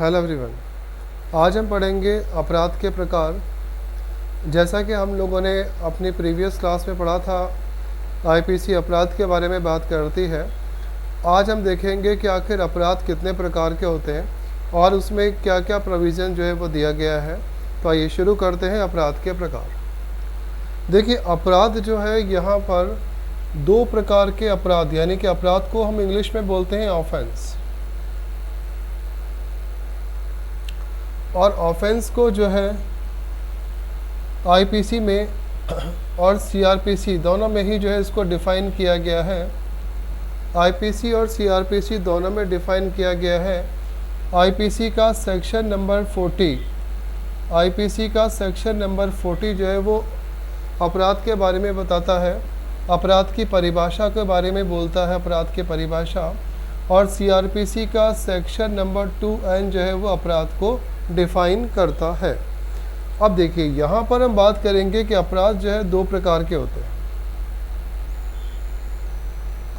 Hello everyone. आज हम पढ़ेंगे अपराध के प्रकार। जैसा कि हम लोगों ने अपनी प्रीवियस क्लास में पढ़ा था, आईपीसी अपराध के बारे में बात करती है। आज हम देखेंगे कि आखिर अपराध कितने प्रकार के होते हैं और उसमें क्या क्या प्रोविज़न जो है वो दिया गया है। तो आइए शुरू करते हैं अपराध के प्रकार। देखिए, अपराध जो है यहाँ पर दो प्रकार के अपराध, यानी कि अपराध को हम इंग्लिश में बोलते हैं ऑफेंस। और ऑफेंस को जो है आईपीसी में और सीआरपीसी दोनों में ही जो है इसको डिफ़ाइन किया गया है। आईपीसी और सीआरपीसी दोनों में डिफ़ाइन किया गया है। आईपीसी का सेक्शन नंबर 40, आईपीसी का सेक्शन नंबर 40 जो है वो अपराध के बारे में बताता है, अपराध की परिभाषा के बारे में बोलता है, अपराध की परिभाषा। और सीआरपीसी का सेक्शन नंबर 2N जो है वो अपराध को डिफ़ाइन करता है। अब देखिए, यहाँ पर हम बात करेंगे कि अपराध जो है दो प्रकार के होते हैं।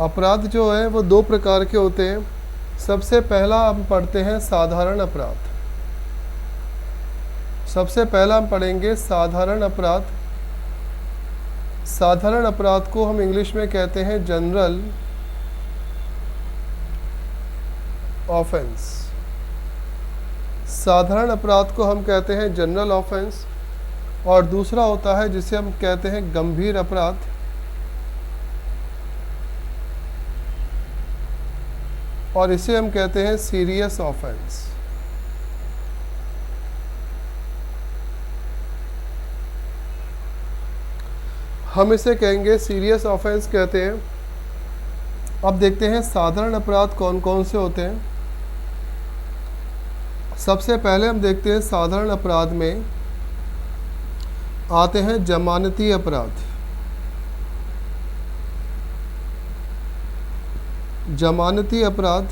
अपराध जो है वो दो प्रकार के होते हैं। सबसे पहला हम पढ़ते हैं साधारण अपराध। सबसे पहला हम पढ़ेंगे साधारण अपराध। साधारण अपराध को हम इंग्लिश में कहते हैं जनरल ऑफेंस। साधारण अपराध को हम कहते हैं जनरल ऑफेंस। और दूसरा होता है जिसे हम कहते हैं गंभीर अपराध। और इसे हम कहते हैं सीरियस ऑफेंस। हम इसे कहेंगे सीरियस ऑफेंस कहते हैं। अब देखते हैं साधारण अपराध कौन कौन से होते हैं। सबसे पहले हम देखते हैं साधारण अपराध में आते हैं जमानती अपराध। जमानती अपराध,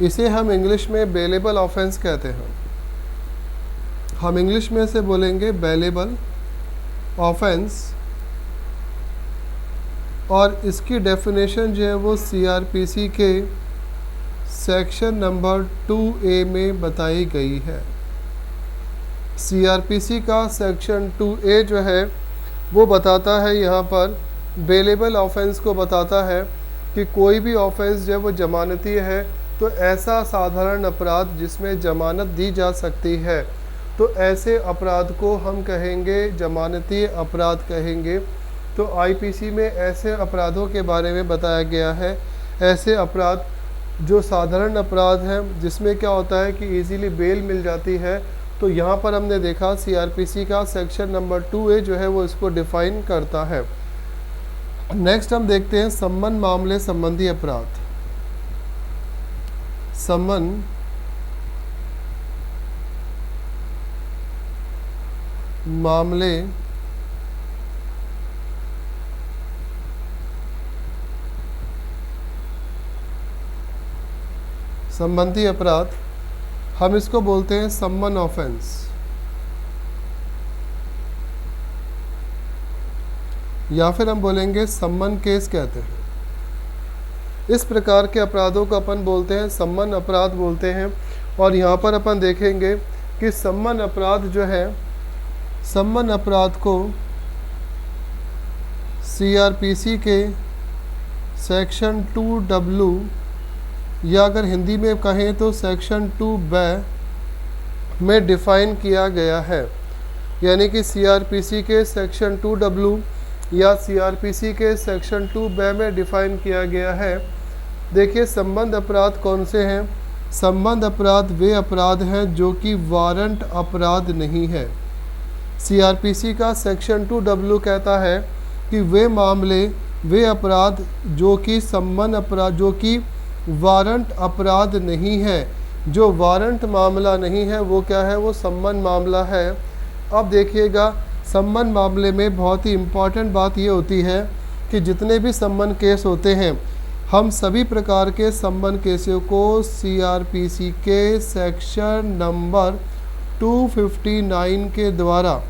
इसे हम इंग्लिश में बेलेबल ऑफेंस कहते हैं। हम इंग्लिश में से बोलेंगे बेलेबल ऑफेंस। और इसकी डेफिनेशन जो है वो सीआरपीसी के सेक्शन नंबर 2A में बताई गई है। सीआरपीसी का सेक्शन 2A जो है वो बताता है, यहाँ पर बेलेबल ऑफेंस को बताता है कि कोई भी ऑफेंस जब वो जमानती है तो ऐसा साधारण अपराध जिसमें जमानत दी जा सकती है, तो ऐसे अपराध को हम कहेंगे जमानती अपराध कहेंगे। तो आईपीसी में ऐसे अपराधों के बारे में बताया गया है। ऐसे अपराध जो साधारण अपराध हैं जिसमें क्या होता है कि इजीली बेल मिल जाती है, तो यहाँ पर हमने देखा सीआरपीसी का सेक्शन नंबर 2A जो है वो इसको डिफ़ाइन करता है। नेक्स्ट हम देखते हैं सम्मन मामले संबंधी अपराध। सम्मन मामले संबंधी अपराध, हम इसको बोलते हैं सम्मन ऑफेंस या फिर हम बोलेंगे सम्मन केस कहते हैं। इस प्रकार के अपराधों को अपन बोलते हैं सम्मन अपराध बोलते हैं। और यहाँ पर अपन देखेंगे कि सम्मन अपराध जो है, सम्मन अपराध को सीआरपीसी के सेक्शन 2W या अगर हिंदी में कहें तो सेक्शन 2B में डिफ़ाइन किया गया है। यानी कि सीआरपीसी के सेक्शन 2W या सीआरपीसी के सेक्शन 2B में डिफ़ाइन किया गया है। देखिए, संबंध अपराध कौन से हैं। संबंध अपराध वे अपराध हैं जो कि वारंट अपराध नहीं है। सीआरपीसी का सेक्शन 2W कहता है कि वे मामले, वे अपराध जो कि संबंध अपराध, जो कि वारंट अपराध नहीं है, जो वारंट मामला नहीं है, वो क्या है, वो सम्मन मामला है। अब देखिएगा, सम्मन मामले में बहुत ही इम्पॉर्टेंट बात ये होती है कि जितने भी सम्मन केस होते हैं, हम सभी प्रकार के सम्मन केसों को सीआरपीसी के सेक्शन नंबर 259 के द्वारा,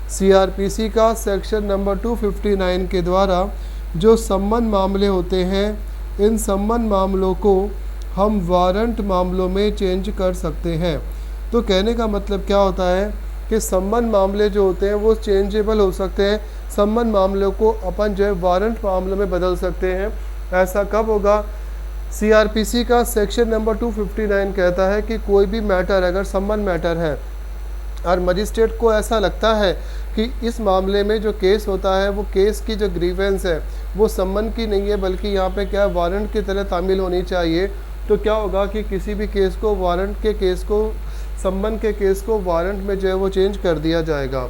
सीआरपीसी का सेक्शन नंबर 259 के द्वारा जो सम्मन मामले होते हैं, इन सम्मन मामलों को हम वारंट मामलों में चेंज कर सकते हैं। तो कहने का मतलब क्या होता है कि संबंध मामले जो होते हैं वो चेंजेबल हो सकते हैं। संबंध मामलों को अपन जो है वारंट मामलों में बदल सकते हैं। ऐसा कब होगा? सीआरपीसी का सेक्शन नंबर 259 कहता है कि कोई भी मैटर अगर संबंध मैटर है और मजिस्ट्रेट को ऐसा लगता है कि इस मामले में जो केस होता है वो केस की जो ग्रीवेंस है वो संबंध की नहीं है बल्कि यहाँ पे क्या वारंट की तरह तामील होनी चाहिए, तो क्या होगा कि किसी भी केस को वारंट के केस को संबंध के केस को वारंट में जो है वो चेंज कर दिया जाएगा।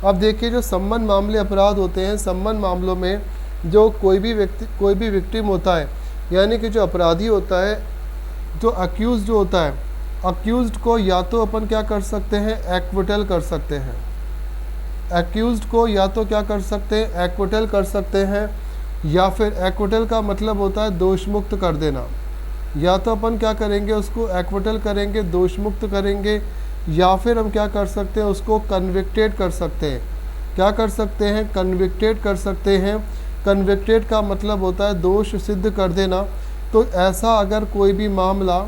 अब देखिए जो संबंध मामले अपराध होते हैं, संबंध मामलों में जो कोई भी विक्टिम होता है यानी कि जो अपराधी होता है, जो अक्यूज जो होता है, अक्यूज्ड को या तो अपन क्या कर सकते हैं एक्विटल कर सकते हैं, अक्यूज्ड को या तो क्या कर सकते हैं एक्विटल कर सकते हैं, या फिर एक्विटल का मतलब होता है दोष मुक्त कर देना। या तो अपन क्या करेंगे उसको एक्विटल करेंगे, दोष मुक्त करेंगे, या फिर हम क्या कर सकते हैं उसको कन्विक्टेड कर सकते हैं। क्या कर सकते हैं? कन्विक्टेड कर सकते हैं। कन्विक्टेड का मतलब होता है दोष सिद्ध कर देना। तो ऐसा अगर कोई भी मामला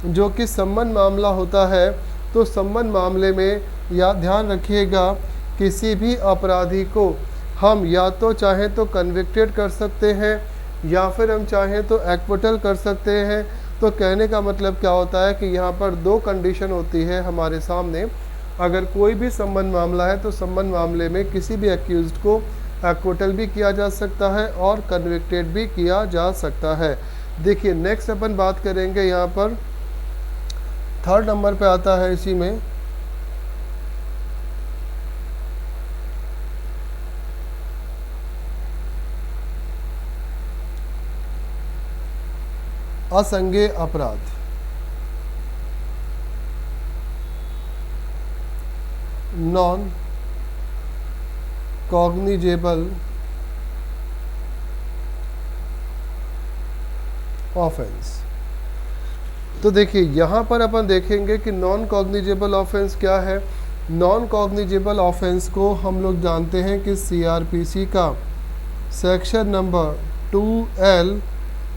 जो कि संबंध मामला होता है तो संबंध मामले में या ध्यान रखिएगा किसी भी अपराधी को हम या तो चाहें तो कन्विक्टेड कर सकते हैं या फिर हम चाहें तो एक्विटल कर सकते हैं। तो कहने का मतलब क्या होता है कि यहाँ पर दो कंडीशन होती है हमारे सामने। अगर कोई भी संबंध मामला है तो संबंध मामले में किसी भी एक्यूज्ड को एक्विटल भी किया जा सकता है और कन्विक्टेड भी किया जा सकता है। देखिए नेक्स्ट अपन बात करेंगे, यहाँ पर थर्ड नंबर पे आता है इसी में असंज्ञेय अपराध। Non cognizable offence. तो देखिए यहाँ पर अपन देखेंगे कि नॉन कॉग्निजेबल ऑफेंस क्या है। नॉन कॉग्निजेबल ऑफेंस को हम लोग जानते हैं कि सीआरपीसी का सेक्शन नंबर 2L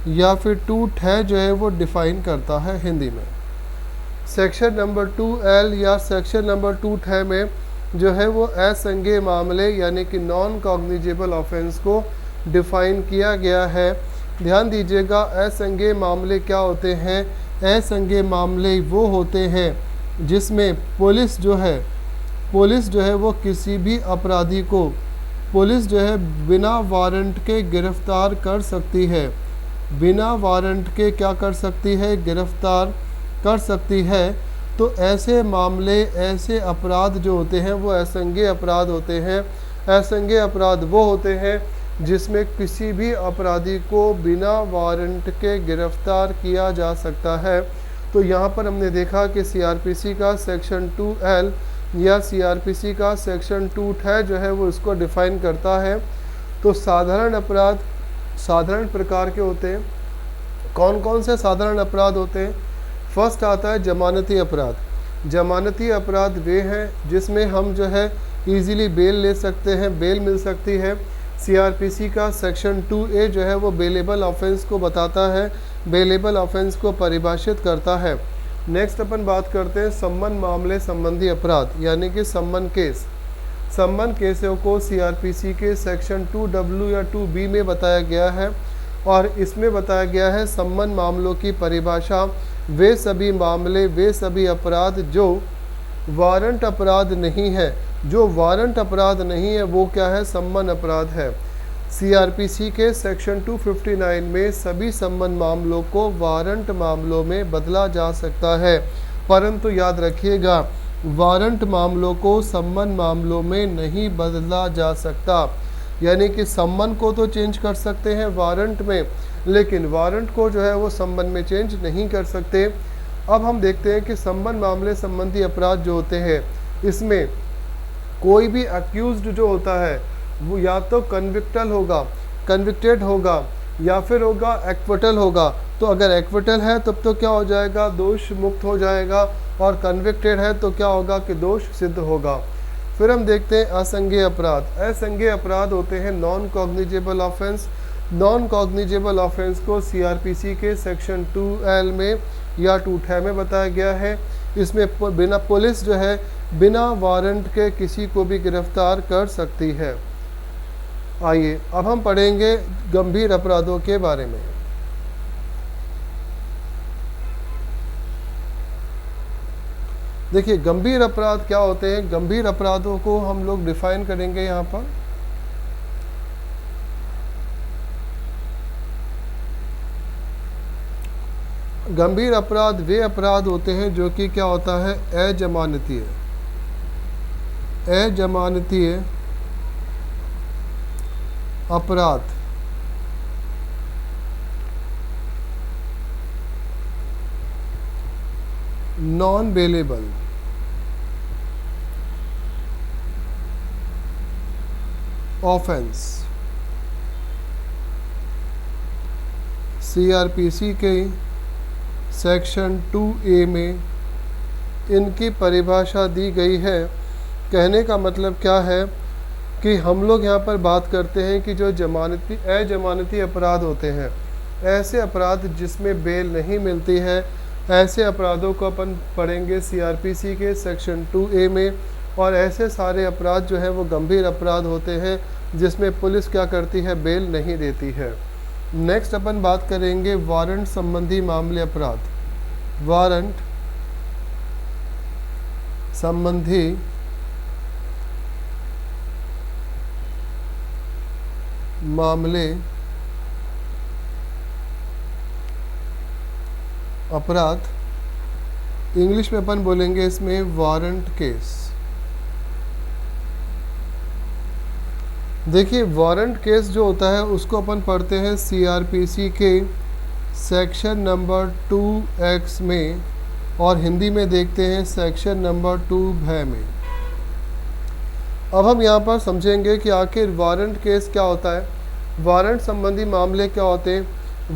या फिर 2 जो है वो डिफ़ाइन करता है हिंदी में। सेक्शन नंबर 2L या सेक्शन नंबर 2 में जो है वो असंज्ञेय मामले यानी कि नॉन कॉग्निजेबल ऑफेंस को डिफ़ाइन किया गया है। ध्यान दीजिएगा असंज्ञेय मामले क्या होते हैं। असंज्ञेय मामले वो होते हैं जिसमें पुलिस जो है वो किसी भी अपराधी को पुलिस जो है बिना वारंट के गिरफ्तार कर सकती है, बिना वारंट के क्या कर सकती है गिरफ्तार कर सकती है। तो ऐसे मामले ऐसे अपराध जो होते हैं वो असंज्ञेय अपराध होते हैं। असंज्ञेय अपराध वो होते हैं जिसमें किसी भी अपराधी को बिना वारंट के गिरफ्तार किया जा सकता है। तो यहाँ पर हमने देखा कि सीआरपीसी का सेक्शन 2L या सीआरपीसी का सेक्शन 2 जो है वो इसको डिफ़ाइन करता है। तो साधारण अपराध साधारण प्रकार के होते हैं। कौन कौन से साधारण अपराध होते हैं? फर्स्ट आता है जमानती अपराध। जमानती अपराध वे हैं जिसमें हम जो है इजीली बेल ले सकते हैं, बेल मिल सकती है। सीआरपीसी का सेक्शन 2A जो है वो बेलेबल ऑफेंस को बताता है, बेलेबल ऑफेंस को परिभाषित करता है। नेक्स्ट अपन बात करते हैं संबंध मामले संबंधी अपराध यानी कि संबंध केस। संबंध केसों को सीआरपीसी के सेक्शन 2W या 2B में बताया गया है और इसमें बताया गया है संबंध मामलों की परिभाषा वे सभी मामले वे सभी अपराध जो वारंट अपराध नहीं है। जो वारंट अपराध नहीं है वो क्या है? संबंध अपराध है। सीआरपीसी के सेक्शन 259 में सभी संबंध मामलों को वारंट मामलों में बदला जा सकता है, परंतु याद रखिएगा वारंट मामलों को संबंध मामलों में नहीं बदला जा सकता। यानी कि संबंध को तो चेंज कर सकते हैं वारंट में, लेकिन वारंट को जो है वो संबंध में चेंज नहीं कर सकते। अब हम देखते हैं कि संबंध मामले संबंधी अपराध जो होते हैं इसमें कोई भी अक्यूज्ड जो होता है वो या तो कन्विक्टेड होगा या फिर होगा एक्विटल होगा। तो अगर एक्विटल है तब तो क्या हो जाएगा? दोष मुक्त हो जाएगा, और कन्विक्टेड है तो क्या होगा कि दोष सिद्ध होगा। फिर हम देखते हैं असंज्ञेय अपराध। असंज्ञेय अपराध होते हैं non cognizable offence. Non cognizable offence को सीआरपीसी के सेक्शन 2L में या 2 में बताया गया है। इसमें बिना पुलिस जो है बिना वारंट के किसी को भी गिरफ्तार कर सकती है। आइए अब हम पढ़ेंगे गंभीर अपराधों के बारे में। देखिए गंभीर अपराध क्या होते हैं। गंभीर अपराधों को हम लोग डिफाइन करेंगे यहाँ पर। गंभीर अपराध वे अपराध होते हैं जो कि क्या होता है, अजमानतीय अपराध। नॉन बेलेबल ऑफेंस सीआरपीसी के सेक्शन 2A में इनकी परिभाषा दी गई है। कहने का मतलब क्या है कि हम लोग यहाँ पर बात करते हैं कि जो अजमानती अपराध होते हैं, ऐसे अपराध जिसमें बेल नहीं मिलती है, ऐसे अपराधों को अपन पढ़ेंगे सीआरपीसी के सेक्शन 2A में। और ऐसे सारे अपराध जो है वो गंभीर अपराध होते हैं जिसमें पुलिस क्या करती है, बेल नहीं देती है। नेक्स्ट अपन बात करेंगे वारंट संबंधी मामले अपराध। वारंट संबंधी मामले अपराध, इंग्लिश में अपन बोलेंगे इसमें वारंट केस। देखिए वारंट केस जो होता है उसको अपन पढ़ते हैं सीआरपीसी के सेक्शन नंबर 2X में, और हिंदी में देखते हैं सेक्शन नंबर 2 में। अब हम यहाँ पर समझेंगे कि आखिर वारंट केस क्या होता है, वारंट संबंधी मामले क्या होते हैं।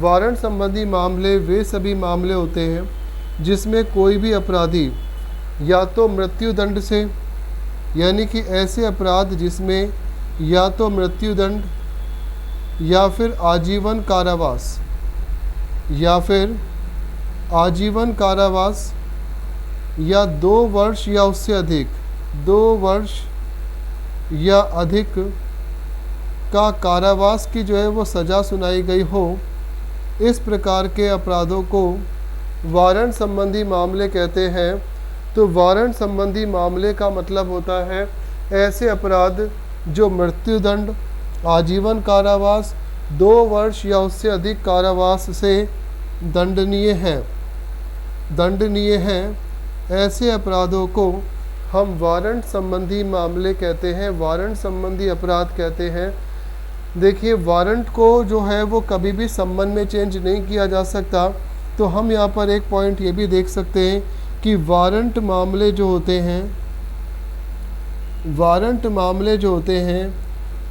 वारंट संबंधी मामले वे सभी मामले होते हैं जिसमें कोई भी अपराधी या तो मृत्युदंड से, यानी कि ऐसे अपराध जिसमें या तो मृत्युदंड या फिर आजीवन कारावास या 2 वर्ष या उससे अधिक 2 वर्ष या अधिक का कारावास की जो है वो सज़ा सुनाई गई हो, इस प्रकार के अपराधों को वारंट संबंधी मामले कहते हैं। तो वारंट संबंधी मामले का मतलब होता है ऐसे अपराध जो मृत्युदंड, आजीवन कारावास, 2 वर्ष या उससे अधिक कारावास से दंडनीय हैं। ऐसे अपराधों को हम वारंट संबंधी मामले कहते हैं, वारंट संबंधी अपराध कहते हैं। देखिए वारंट को जो है वो कभी भी सम्मन में चेंज नहीं किया जा सकता। तो हम यहाँ पर एक पॉइंट ये भी देख सकते हैं कि वारंट मामले जो होते हैं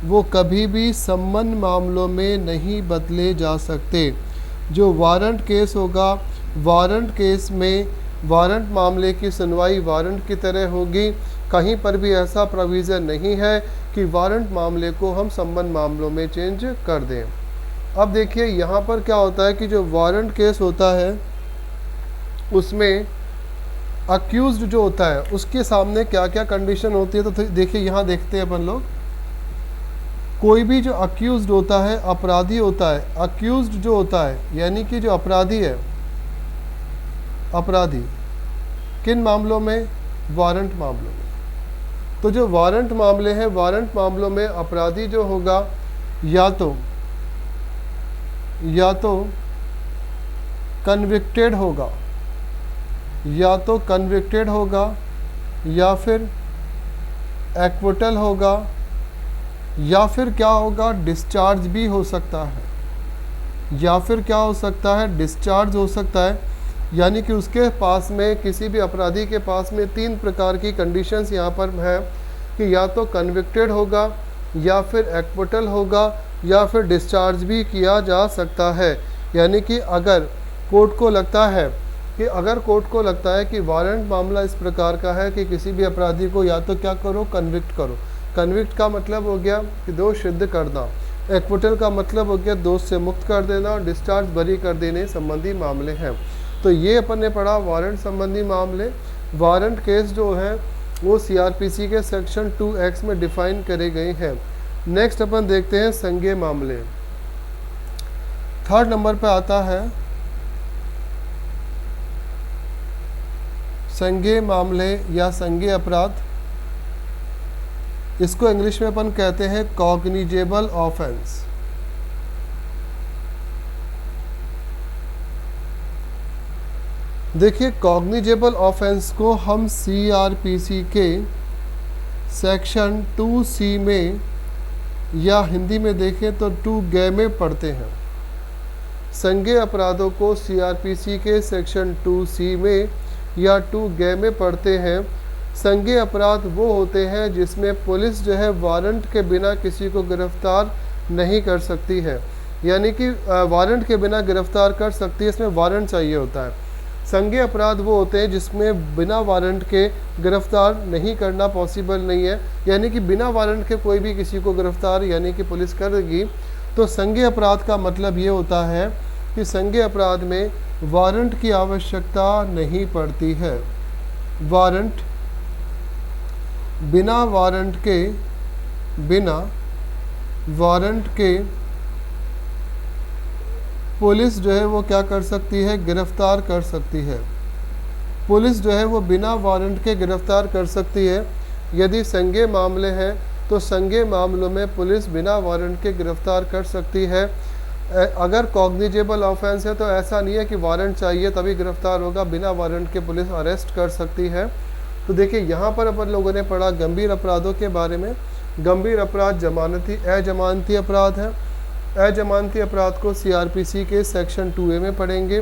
वो कभी भी सम्मन मामलों में नहीं बदले जा सकते। जो वारंट केस होगा, वारंट केस में वारंट मामले की सुनवाई वारंट की तरह होगी। कहीं पर भी ऐसा प्रोविज़न नहीं है कि वारंट मामले को हम सम्मन मामलों में चेंज कर दें। अब देखिए यहाँ पर क्या होता है कि जो वारंट केस होता है उसमें अक्यूज्ड जो होता है उसके सामने क्या क्या कंडीशन होती है। तो देखिए यहाँ देखते हैं अपन लोग, कोई भी जो अक्यूज्ड होता है, अपराधी होता है, अक्यूज्ड जो होता है यानी कि जो अपराधी है, अपराधी किन मामलों में, वारंट मामलों में। तो जो वारंट मामले हैं, वारंट मामलों में अपराधी जो होगा या तो कन्विक्टेड होगा या फिर एक्विटल होगा या फिर क्या होगा, डिस्चार्ज भी हो सकता है, या फिर क्या हो सकता है, डिस्चार्ज हो सकता है। यानी कि उसके पास में, किसी भी अपराधी के पास में 3 प्रकार की कंडीशंस यहाँ पर है कि या तो कन्विक्टेड होगा या फिर एक्विटल होगा या फिर डिस्चार्ज भी किया जा सकता है। यानी कि अगर कोर्ट को लगता है कि वारंट मामला इस प्रकार का है कि किसी भी अपराधी को या तो क्या करो, कन्विक्ट करो। कन्विक्ट का मतलब हो गया कि दोष सिद्ध करना। एक्विटल का मतलब हो गया दोष से मुक्त कर देना और डिस्चार्ज बरी कर देने संबंधी मामले हैं। तो ये अपन ने पढ़ा वारंट संबंधी मामले। वारंट केस जो है वो सीआरपीसी के सेक्शन 2X में डिफाइन करे गए हैं। नेक्स्ट अपन देखते हैं संज्ञेय मामले। थर्ड नंबर पे आता है संज्ञेय मामले या संज्ञेय अपराध। इसको इंग्लिश में अपन कहते हैं कॉग्निजेबल ऑफेंस। देखिए कॉग्निजेबल ऑफेंस को हम सीआरपीसी के सेक्शन 2C में या हिंदी में देखें तो 2G में पढ़ते हैं। संज्ञेय अपराधों को सीआरपीसी के सेक्शन 2C में या 2G में पढ़ते हैं। संज्ञेय अपराध वो होते हैं जिसमें पुलिस जो है वारंट के बिना किसी को गिरफ्तार नहीं कर सकती है, यानी कि वारंट के बिना गिरफ्तार कर सकती है, इसमें वारंट चाहिए होता है। संज्ञेय अपराध वो होते हैं जिसमें बिना वारंट के गिरफ्तार नहीं करना पॉसिबल नहीं है, यानी कि बिना वारंट के कोई भी किसी को गिरफ्तार यानी कि पुलिस करेगी। तो संज्ञेय अपराध का मतलब ये होता है कि संज्ञेय अपराध में वारंट की आवश्यकता नहीं पड़ती है। वारंट बिना वारंट के पुलिस जो है वो क्या कर सकती है, गिरफ्तार कर सकती है। पुलिस जो है वो बिना वारंट के गिरफ्तार कर सकती है। यदि संज्ञेय मामले हैं तो संज्ञेय मामलों में पुलिस बिना वारंट के गिरफ्तार कर सकती है। अगर कॉग्निजेबल ऑफेंस है तो ऐसा नहीं है कि वारंट चाहिए तभी गिरफ्तार होगा, बिना वारंट के पुलिस अरेस्ट कर सकती है। तो देखिए यहाँ पर अपन लोगों ने पढ़ा गंभीर अपराधों के बारे में। गंभीर अपराध अजमानती अपराध है। अजमानती अपराध को सीआरपीसी के सेक्शन 2A में पढ़ेंगे।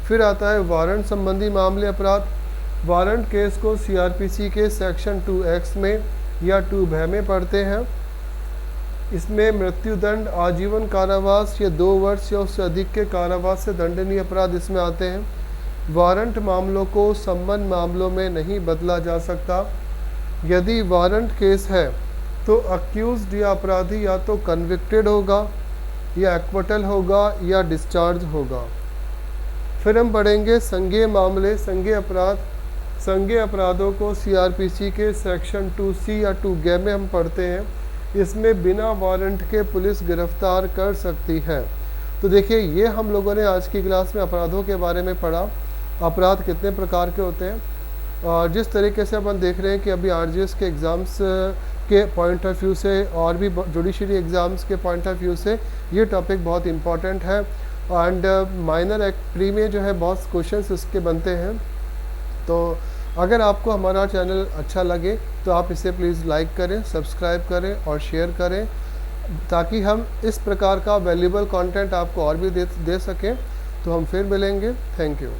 फिर आता है वारंट संबंधी मामले अपराध। वारंट केस को सीआरपीसी के सेक्शन 2X में या 2B में पढ़ते हैं। इसमें मृत्युदंड, आजीवन कारावास या 2 वर्ष या उससे अधिक के कारावास से दंडनीय अपराध इसमें आते हैं। वारंट मामलों को संबंध मामलों में नहीं बदला जा सकता। यदि वारंट केस है तो अक्यूज्ड या अपराधी या तो कन्विक्टेड होगा या एक्विटल होगा या डिस्चार्ज होगा। फिर हम पढ़ेंगे संज्ञेय मामले, संज्ञेय अपराध। संज्ञेय अपराधों को सीआरपीसी के सेक्शन 2C या 2G में हम पढ़ते हैं। इसमें बिना वारंट के पुलिस गिरफ्तार कर सकती है। तो देखिए ये हम लोगों ने आज की क्लास में अपराधों के बारे में पढ़ा। अपराध कितने प्रकार के होते हैं, और जिस तरीके से अपन देख रहे हैं कि अभी आरजीएस के एग्ज़ाम्स के पॉइंट ऑफ व्यू से और भी जुडिशरी एग्ज़ाम्स के पॉइंट ऑफ व्यू से ये टॉपिक बहुत इम्पॉर्टेंट है। एंड माइनर एक्ट प्री में जो है बहुत क्वेश्चंस इसके बनते हैं। तो अगर आपको हमारा चैनल अच्छा लगे तो आप इसे प्लीज़ लाइक करें, सब्सक्राइब करें और शेयर करें, ताकि हम इस प्रकार का वैल्यूबल कंटेंट आपको और भी दे सकें। तो हम फिर मिलेंगे। Thank you.